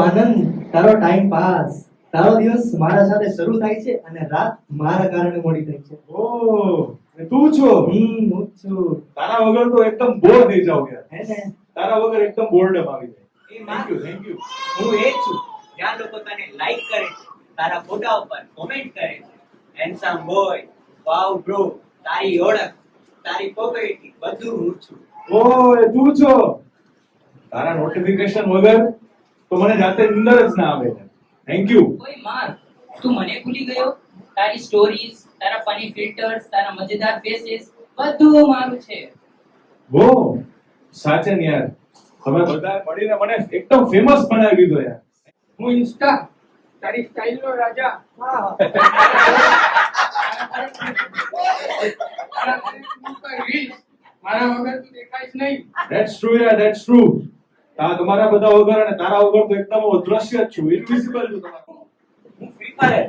આનંદ, તારો time pass, તારો દિવસ મારા સાથે શરૂ થાય છે અને રાત મારા કારણે મોડી થાય છે. ઓહ, એ તું છો? હું જ છું. તારા વગર તો એકદમ બોર થઈ જાવ યાર. હે ને? તારા વગર એકદમ બોર્ડમ આવી જાય. એ માં, થેન્ક યુ. હું એ જ છું જ્યાં લોકો તને લાઈક કરે છે, તારા ફોટા ઉપર કોમેન્ટ કરે છે, હેન્ડસમ બોય, વાવ બ્રો, તારી ઓળખ, તારી પોપ્યુલારિટી બધું હું છું. ઓહ, એ તું છો? તારા નોટિફિકેશન વગર તો મને જાતે નીંદર જ ના આવે. Thank you. ઓય માર્ક, તું મને ભૂલી ગયો? તારી સ્ટોરીઝ, તારા ફની ફિલ્ટર્સ, તારા મજેદાર ફેસીસ, બધું મારું છે. વો, સાચે ને યાર. તમે બધા મળીને મને એકદમ ફેમસ બનાવી દીધો યાર. હું ઇન્સ્ટા તારી સ્ટાઇલ નો રાજા. મારા વગર તું દેખાઈશ નહીં. ધેટ્સ ટ્રુ યાર, ધેટ્સ ટ્રુ. તમારા બધા વગર અને તારા વગર તો એકદમ અદ્રશ્ય જ છું, ઇનવિઝિબલ છું તમારા. હું ફ્રી ફાયર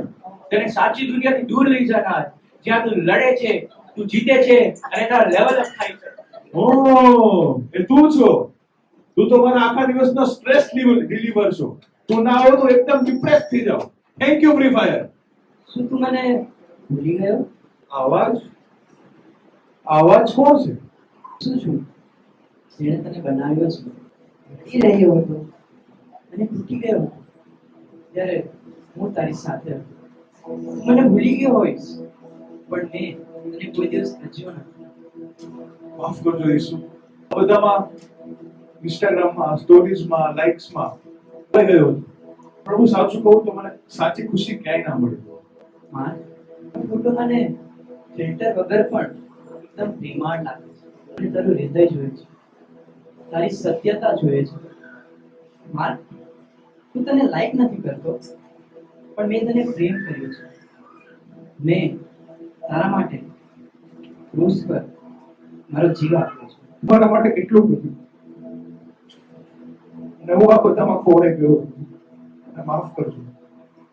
તને સાચી દુનિયાથી દૂર લઈ જનાર, જ્યાં તું લડે છે, તું જીતે છે અને તારા લેવલ અપ થાય છે. ઓહ, એ તું છો? તું તો મારા આખા દિવસનો સ્ટ્રેસ રિલીવર છો. તું ના આવો તો એકદમ ડિપ્રેસ થઈ જાવ. Thank you free fire. શું તું મને ભૂલી ગયો? આવાજ કોણ છે? શું છું જેણે તને બનાવ્યો છે? લડી રહ્યો હતો અને તૂટી ગયો હતો ત્યારે હું તારી સાથે હતો. તું મને ભૂલી ગયો હોઈશ, પણ મેં તને કોઈ દિવસ ભજ્યો નથી. માફ કરજો ઈસુ. બધામાં ઇન્સ્ટાગ્રામમાં, સ્ટોરીઝમાં, લાઇક્સમાં થઈ ગયો હતો. પ્રભુ સાચું કહું તો મને સાચી ખુશી ક્યાંય ના મળી. માર ફોટો મને ફિલ્ટર વગર પણ એકદમ પ્રેમાળ લાગે છે અને તારું હૃદય જોઈએ છે, તારી સત્યતા જોઈએ છે. માર હું તને લાઈક નથી કરતો, પણ મેં તને પ્રેમ કર્યો છે. મેં તારા માટે ક્રૂસ પર મારો જીવ આપ્યો છે. મારા માટે કેટલું બધું, અને હું આ બધામાં ખોવાઈ ગયો હતો. અને માફ કરજો,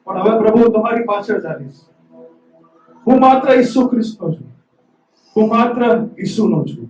પણ હવે પ્રભુ તમારી પાછળ ચાલીશ. હું માત્ર ઈસુ ખ્રિસ્તનો છું. હું માત્ર ઈસુનો છું.